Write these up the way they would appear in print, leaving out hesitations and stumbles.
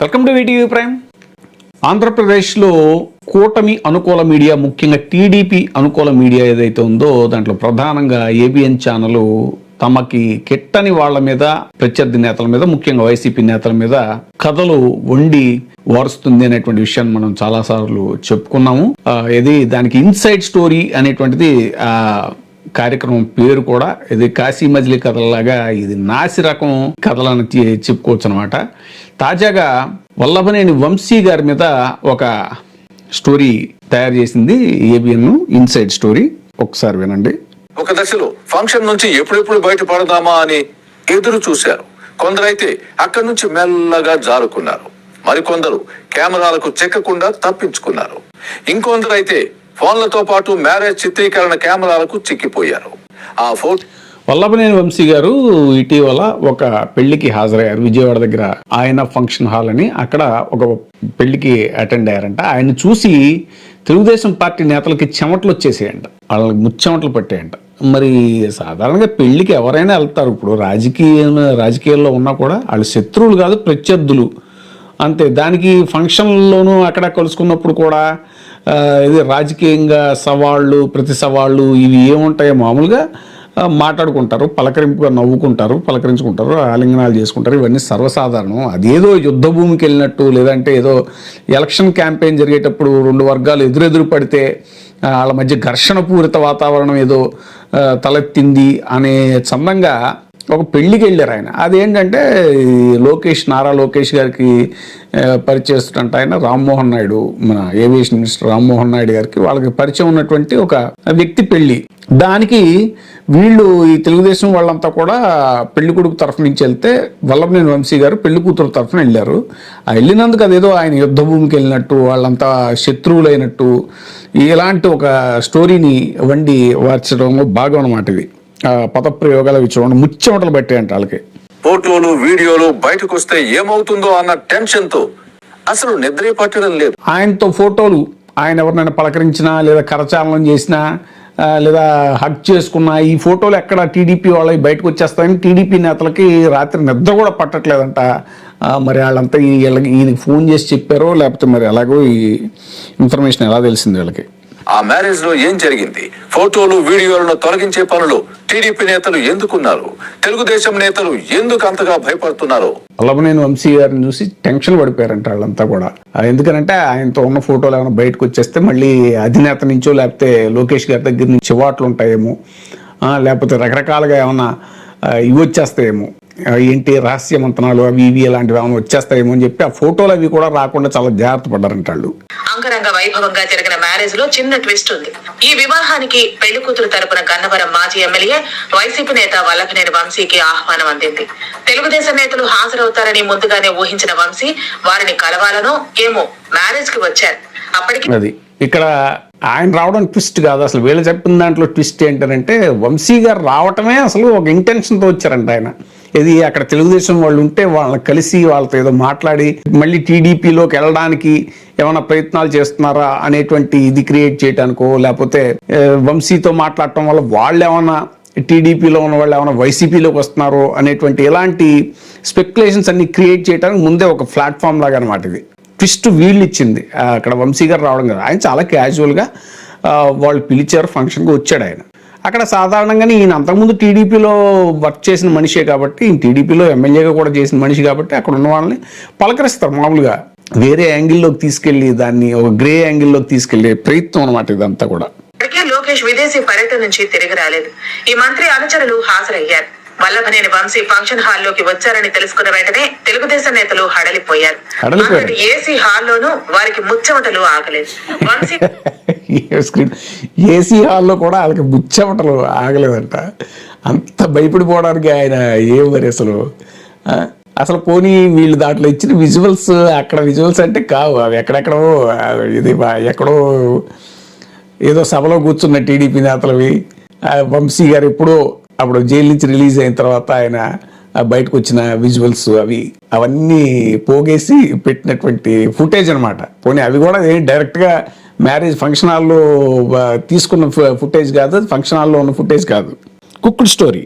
Welcome to VTV prime. ఆంధ్రప్రదేశ్లో కూటమి అనుకూల మీడియా, ముఖ్యంగా టీడీపీ అనుకూల మీడియా ఏదైతే ఉందో దాంట్లో ప్రధానంగా ఏబిఎన్ ఛానల్ తమకి కిట్టని వాళ్ళ మీద, ప్రత్యర్థి నేతల మీద, ముఖ్యంగా వైసీపీ నేతల మీద కథలు వండి వారుస్తుంది అనేటువంటి విషయాన్ని మనం చాలాసార్లు చెప్పుకున్నాము. దానికి ఇన్సైడ్ స్టోరీ అనేటువంటిది కార్యక్రమం పేరు కూడా. ఇది కాశీ మజిలీ కథలలాగా ఇది నాసి రకం కథలను చెప్పుకోవచ్చు అనమాట. తాజాగా వల్లభనేని వంశీ గారి మీద ఒక స్టోరీ తయారు చేసింది ఏబిఎన్, ఇన్సైడ్ స్టోరీ. ఒకసారి వినండి. ఒక దశలో ఫంక్షన్ నుంచి ఎప్పుడెప్పుడు బయటపడదామా అని ఎదురు చూశారు. కొందరైతే అక్కడి నుంచి మెల్లగా జారుకున్నారు. మరికొందరు కెమెరాలకు చెక్కకుండా తప్పించుకున్నారు. ఇంకొందరైతే ఫోన్లతో పాటు మ్యారేజ్ చిత్రీకరణ కెమెరాలకు చిక్కిపోయారు. ఆ ఫోటో వల్లభనేని వంశీ గారు ఇటీవల ఒక పెళ్లికి హాజరయ్యారు విజయవాడ దగ్గర. ఆయన ఫంక్షన్ హాల్ అని, అక్కడ ఒక పెళ్లికి అటెండ్ అయ్యారంట. ఆయన చూసి తెలుగుదేశం పార్టీ నేతలకి చెమటలు వచ్చేసాయంట, వాళ్ళకి ముచ్చెమటలు పట్టాయంట. మరి సాధారణంగా పెళ్లికి ఎవరైనా వెళ్తారు. ఇప్పుడు రాజకీయాల్లో ఉన్నా కూడా వాళ్ళు శత్రువులు కాదు, ప్రత్యర్థులు అంతే. దానికి ఫంక్షన్లోనూ అక్కడ కలుసుకున్నప్పుడు కూడా ఇది రాజకీయంగా సవాళ్ళు, ప్రతి సవాళ్ళు ఇవి ఏముంటాయో మామూలుగా మాట్లాడుకుంటారు, పలకరింపుగా నవ్వుకుంటారు, పలకరించుకుంటారు, ఆలింగనాలు చేసుకుంటారు. ఇవన్నీ సర్వసాధారణం. అదేదో యుద్ధ భూమికి వెళ్ళినట్టు, లేదంటే ఏదో ఎలక్షన్ క్యాంపెయిన్ జరిగేటప్పుడు రెండు వర్గాలు ఎదురెదురు పడితే వాళ్ళ మధ్య ఘర్షణ పూరిత వాతావరణం ఏదో తలెత్తింది అనే చందంగా ఒక పెళ్లికి వెళ్ళారు ఆయన. అదేంటంటే నారా లోకేష్ గారికి పరిచయస్తుంట ఆయన రామ్మోహన్ నాయుడు, మన ఏవియేషన్ మినిస్టర్ రామ్మోహన్ నాయుడు గారికి వాళ్ళకి పరిచయం ఉన్నటువంటి ఒక వ్యక్తి పెళ్లి. దానికి వీళ్ళు ఈ తెలుగుదేశం వాళ్ళంతా కూడా పెళ్లి కొడుకు తరఫు నుంచి వెళ్తే వల్లభనేని వంశీ గారు పెళ్లి కూతురు తరఫున వెళ్ళారు. ఆ వెళ్ళినందుకు అదేదో ఆయన యుద్ధ భూమికి వెళ్ళినట్టు, వాళ్ళంతా శత్రువులైనట్టు ఇలాంటి ఒక స్టోరీని వండి వార్చడం బాగా అన్నమాట. ఇది పదప్రయోగాలు చూడండి, ముచ్చెమటలు పట్టాయంట వాళ్ళకి. ఫోటోలు, వీడియోలు బయటకు వస్తే ఏమవుతుందో అన్న టెన్షన్ తో అసలు నిద్రే పట్టడం లేదు. ఆయనతో ఫోటోలు, ఆయన ఎవరినైనా పలకరించినా లేదా కరచాలనం చేసినా లేదా హక్ చేసుకున్నా ఈ ఫోటోలు ఎక్కడ టీడీపీ వాళ్ళకి బయటకు వచ్చేస్తాయని టీడీపీ నేతలకి రాత్రి నిద్ర కూడా పట్టట్లేదంట. మరి వాళ్ళంతా ఈయనకి ఫోన్ చేసి చెప్పారో లేకపోతే మరి ఎలాగో ఈ ఇన్ఫర్మేషన్ ఎలా తెలిసింది వీళ్ళకి. ఆ మ్యారేజ్ లో ఏం జరిగింది, ఫోటోలు వీడియోలను తొలగించే పనులు టీడీపీ నేతలు ఎందుకున్నారు, తెలుగుదేశం నేతలు ఎందుకు అంతగా భయపడుతున్నారు? వల్లభనేని వంశీ గారిని చూసి టెన్షన్ పడిపోయారంట వాళ్ళంతా కూడా. ఎందుకనంటే ఆయనతో ఉన్న ఫోటోలు ఏమైనా బయటకు వచ్చేస్తే మళ్ళీ అధినేత నుంచో లేకపోతే లోకేష్ గారి దగ్గర నుంచి చివాట్లు ఉంటాయేమో, లేకపోతే రకరకాలుగా ఏమన్నా ఇవి వచ్చేస్తాయేమో, ఏంటి రహస్య మంత్రాలు అవి ఇవి ఇలాంటివి ఏమైనా వచ్చేస్తాయేమో అని చెప్పి ఆ ఫోటోలు అవి కూడా రాకుండా చాలా జాగ్రత్త పడ్డారంట వాళ్ళు. అంగరంగ వైభవంగా జరిగిన మ్యారేజ్ లో చిన్న ట్విస్ట్ ఉంది. ఈ వివాహానికి పెళ్లి కూతురు తరపున గన్నవరం మాజీ ఎమ్మెల్యే వైసీపీ నేత వల్లభనేని వంశీకి ఆహ్వానం అందింది. తెలుగుదేశం నేతలు హాజరవుతారని ముందుగానే ఊహించిన వంశీ వారిని కలవాలనో ఏమో మ్యారేజ్ కి వచ్చారు. అప్పటికి అది ఇక్కడ ఆయన రావడం ట్విస్ట్ కాదు, అసలు వీళ్ళు చెప్పిన దాంట్లో ట్విస్ట్ ఏంటంటే వంశీ గారు రావటమే అసలు ఒక ఇంటెన్షన్తో వచ్చారంట ఆయన. ఇది అక్కడ తెలుగుదేశం వాళ్ళు ఉంటే వాళ్ళని కలిసి వాళ్ళతో ఏదో మాట్లాడి మళ్ళీ టీడీపీలోకి వెళ్ళడానికి ఏమైనా ప్రయత్నాలు చేస్తున్నారా అనేటువంటి ఇది క్రియేట్ చేయడానికో, లేకపోతే వంశీతో మాట్లాడటం వల్ల వాళ్ళు ఏమైనా టీడీపీలో ఉన్న వాళ్ళు ఏమైనా వైసీపీలోకి వస్తున్నారో అనేటువంటి ఇలాంటి స్పెక్యులేషన్స్ అన్ని క్రియేట్ చేయడానికి ముందే ఒక ప్లాట్ఫామ్ లాగా అనమాట. ఇది ట్విస్ట్ వీళ్ళు ఇచ్చింది. అక్కడ వంశీ గారు రావడం కదా, ఆయన చాలా క్యాజువల్గా వాళ్ళు పిలిచారు, ఫంక్షన్కి వచ్చాడు ఆయన. అక్కడ సాధారణంగానే ఈయన అంతకుముందు టీడీపీలో వర్క్ చేసిన మనిషే కాబట్టి, టీడీపీలో ఎమ్మెల్యేగా కూడా చేసిన మనిషి కాబట్టి అక్కడ ఉన్న వాళ్ళని పలకరిస్తారు మామూలుగా. వేరే యాంగిల్లోకి తీసుకెళ్లి దాన్ని ఒక గ్రే యాంగిల్లోకి తీసుకెళ్లే ప్రయత్నం అనమాట ఇదంతా కూడా. లోకేష్ విదేశీ పర్యటన నుంచి తిరిగి రాలేదు. ఈ మంత్రి అనుచరులు హాజరయ్యారు. వల్లభనేని వంశీ ఫంక్షన్ హాల్లోకి వచ్చారని తెలుసుకున్న వెంటనే తెలుగుదేశం నేతలు హడలిపోయారు. ఏసీ హాల్లోనూ వారికి ముచ్చెమటలు ఆగలేదు. ఏసీ హాల్లో కూడా వాళ్ళకి ముచ్చెమటలు ఆగలేదంట. అంత భయపడిపోవడానికి ఆయన ఏం మరి అసలు పోనీ వీళ్ళు దాంట్లో ఇచ్చిన విజువల్స్, అక్కడ విజువల్స్ అంటే కావు అవి, ఎక్కడెక్కడో ఇది ఎక్కడో ఏదో సభలో కూర్చున్న టీడీపీ నేతలవి. వంశీ గారు ఎప్పుడో అప్పుడు జైలు నుంచి రిలీజ్ అయిన తర్వాత ఆయన బయటకు వచ్చిన విజువల్స్ అవన్నీ పోగేసి పెట్టినటువంటి ఫుటేజ్ అనమాట. పోనీ అవి కూడా డైరెక్ట్గా మ్యారేజ్ ఫంక్షన్ హాల్లో తీసుకున్న ఫుటేజ్ కాదు, ఫంక్షన్ హాల్లో ఉన్న ఫుటేజ్ కాదు, కుక్డ్ స్టోరీ.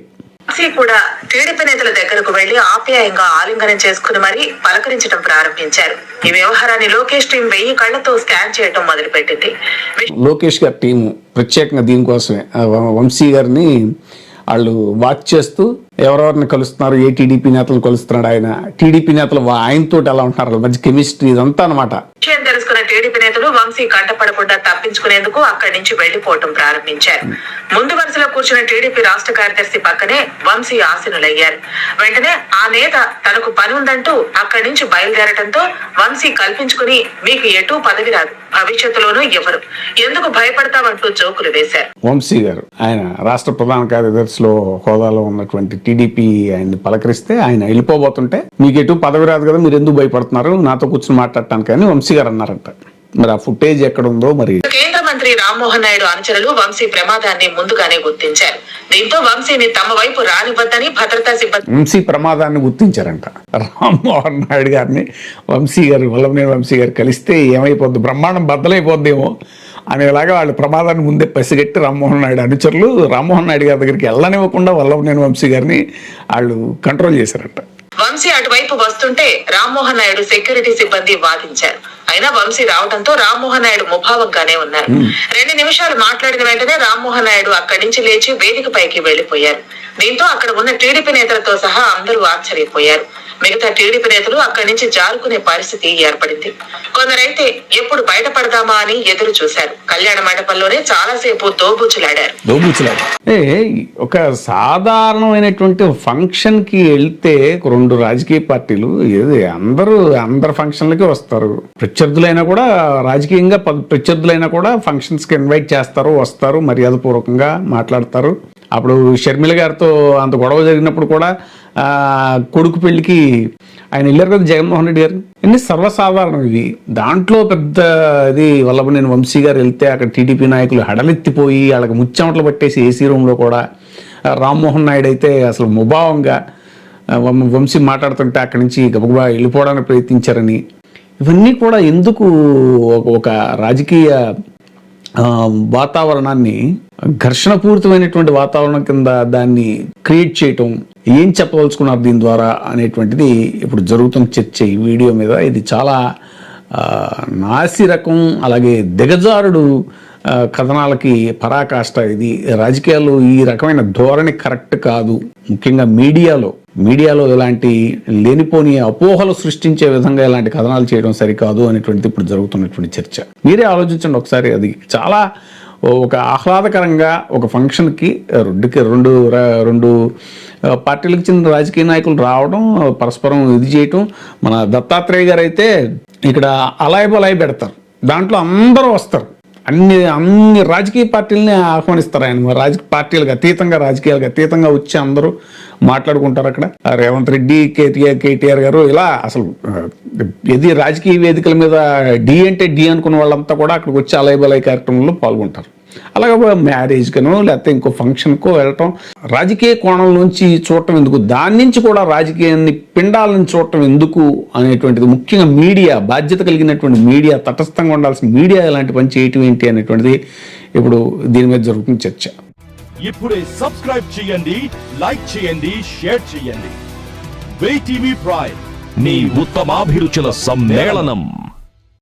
వంశీ కూడా టీడీపీ నేతల దగ్గరకు వెళ్లి ఆప్యాయంగా ఆలింగనం చేసుకుని మరీ పలకరించడం ప్రారంభించారు. ఈ వ్యవహారాన్ని లోకేష్ టీం 1000 కళ్లతో స్కాన్ చేయడం మొదలుపెట్టింది. లోకేష్ గారి టీము ప్రత్యేకంగా దీనికోసమే వంశీ గారిని వాళ్ళు వాచ్ చేస్తూ ఎవరెవరిని కలుస్తున్నారు, ఏ టీడీపీ నేతలు కలుస్తున్నాడు, ఆయన టీడీపీ నేతలు ఆయనతో ఎలా ఉంటున్నారు, మంచి కెమిస్ట్రీ ఇదంతా అనమాట. విషయం తెలుసుకున్న టీడీపీ నేతలు వంశీ కంటపడకుండా తప్పించుకునేందుకు అక్కడి నుంచి వెళ్లిపోవటం ప్రారంభించారు. ముందు వరుసలో కూర్చున్న టీడీపీ రాష్ట్ర కార్యదర్శి పక్కనే వంశీ ఆసీనులయ్యారు. వెంటనే ఆ నేత తనకు పని ఉందంటూ అక్కడి నుంచి బయలుదేరటంతో వంశీ కల్పించుకుని మీకు ఎటూ పదవి రాదు, భవిష్యత్తులోనూ ఎవరు, ఎందుకు భయపడతావంటూ జోకులు వేశారు. వంశీ గారు ఆయన రాష్ట్ర ప్రధాన కార్యదర్శిలో హోదాలో ఉన్నటువంటి టీడీపీ ఆయన్ని పలకరిస్తే ఆయన వెళ్ళిపోబోతుంటే మీకు ఎటు పదవి రాదు కదా, మీరు ఎందుకు భయపడుతున్నారు నాతో కూర్చొని మాట్లాడటానికి అని వంశీ గారు అన్నారంట. మరి ఆ ఫుటేజ్ ఎక్కడ ఉందో మరి. కేంద్ర మంత్రి రామ్మోహన్ నాయుడు అనుచరులు వంశీ ప్రమాదాన్ని ముందుగానే గుర్తించారు. దీంతో వంశీని తమ వైపు రానివ్వద్దని భద్రతా సిబ్బంది వంశీ ప్రమాదాన్ని గుర్తించారంట. రామ్మోహన్ నాయుడు గారిని వంశీ గారు వల్లభనేని వంశీ గారు కలిస్తే ఏమైపోద్ది, బ్రహ్మాండం బద్దలైపోద్దేమో అనేలాగా వాళ్ళు ప్రమాదాన్ని ముందే పసిగట్టి రామ్మోహన్ నాయుడు అనుచరులు రామ్మోహన్ నాయుడు గారి దగ్గరికి వెళ్ళనివ్వకుండా వల్లభనేని వంశీ గారిని వాళ్ళు కంట్రోల్ చేశారంట. వంశీ అటువైపు వస్తుంటే రామ్మోహన్ నాయుడు సెక్యూరిటీ సిబ్బంది వాదించారు. అయినా వంశీ రావడంతో రామ్మోహన్ నాయుడు ముభావంగానే ఉన్నారు. 2 నిమిషాలు మాట్లాడిన వెంటనే రామ్మోహన్ నాయుడు అక్కడి నుంచి లేచి వేదిక పైకి వెళ్లిపోయారు. దీంతో అక్కడ ఉన్న టీడీపీ నేతలతో సహా అందరూ ఆశ్చర్యపోయారు. మిగతా టీడీపీ నేతలు అక్కడి నుంచి జారుకునే పరిస్థితి ఏర్పడింది. కొందరైతే ఎప్పుడు బయటపడదామా అని ఎదురు చూశారు. కళ్యాణ మండపంలోనే చాలాసేపు దోబూచులాడారు. ఒక సాధారణమైనటువంటి ఫంక్షన్ కి వెళ్తే 2 రాజకీయ పార్టీలు అందరు ఫంక్షన్లకి వస్తారు. ప్రత్యర్థులైనా కూడా రాజకీయంగా ప్రత్యర్థులైనా కూడా ఫంక్షన్స్ కి ఇన్వైట్ చేస్తారు, వస్తారు, మర్యాద పూర్వకంగా మాట్లాడతారు. అప్పుడు షర్మిల గారితో అంత గొడవ జరిగినప్పుడు కూడా కొడుకు పెళ్లికి ఆయన వెళ్ళారు కదా జగన్మోహన్ రెడ్డి గారు. ఇన్ని సర్వసాధారణం ఇవి. దాంట్లో పెద్ద ఇది వల్లభనేని వంశీ గారు వెళ్తే అక్కడ టీడీపీ నాయకులు హడలెత్తిపోయి వాళ్ళకి ముచ్చెమటలు పట్టేసి ఏసీ రూమ్లో కూడా రామ్మోహన్ నాయుడు అయితే అసలు ముభావంగా వంశీ మాట్లాడుతుంటే అక్కడి నుంచి గబగబా వెళ్ళిపోవడానికి ప్రయత్నించారని, ఇవన్నీ కూడా ఎందుకు ఒక రాజకీయ వాతావరణాన్ని ఘర్షణపూరితమైనటువంటి వాతావరణం కింద దాన్ని క్రియేట్ చేయటం, ఏం చెప్పదలుచుకున్నారు దీని ద్వారా అనేటువంటిది ఇప్పుడు జరుగుతున్న చర్చ ఈ వీడియో మీద. ఇది చాలా నాసి రకం, అలాగే దిగజారుడు కథనాలకి పరాకాష్ట. ఇది రాజకీయాల్లో ఈ రకమైన ధోరణి కరెక్ట్ కాదు. ముఖ్యంగా మీడియాలో ఇలాంటి లేనిపోని అపోహలు సృష్టించే విధంగా ఇలాంటి కథనాలు చేయడం సరికాదు అనేటువంటిది ఇప్పుడు జరుగుతున్నటువంటి చర్చ. మీరే ఆలోచించండి ఒకసారి. అది చాలా ఒక ఆహ్లాదకరంగా ఒక ఫంక్షన్కి రెండు పార్టీలకు చెందిన రాజకీయ నాయకులు రావడం, పరస్పరం ఇది చేయటం. మన దత్తాత్రేయ గారు అయితే ఇక్కడ అలాయి పెడతారు, దాంట్లో అందరూ వస్తారు, అన్ని రాజకీయ పార్టీలని ఆహ్వానిస్తారు ఆయన. పార్టీలకు అతీతంగా, రాజకీయాలకు అతీతంగా వచ్చి అందరూ మాట్లాడుకుంటారు అక్కడ. రేవంత్ రెడ్డి, కేటీఆర్ గారు, ఇలా అసలు ఇది రాజకీయ వేదికల మీద డి అంటే డి అనుకున్న వాళ్ళంతా కూడా అక్కడికి వచ్చి అలాయి కార్యక్రమంలో పాల్గొంటారు. అలాగే మ్యారేజ్కనో లేకపోతే ఇంకో ఫంక్షన్కో వెళ్ళటం, రాజకీయ కోణం నుంచి చూడటం ఎందుకు, దాని నుంచి కూడా రాజకీయాన్ని పిండాలను చూడటం ఎందుకు అనేటువంటిది ముఖ్యంగా మీడియా, బాధ్యత కలిగినటువంటి మీడియా, తటస్థంగా ఉండాల్సిన మీడియా ఇలాంటి పని చేయటం ఏంటి అనేటువంటిది ఇప్పుడు దీని మీద జరుగుతున్న చర్చ. ఇప్పుడే సబ్స్క్రైబ్ చేయండి, లైక్ చేయండి, షేర్ చేయండి. WEITV ప్రైమ్, మీ ఉత్తమాభిరుచుల సమ్మేళనం.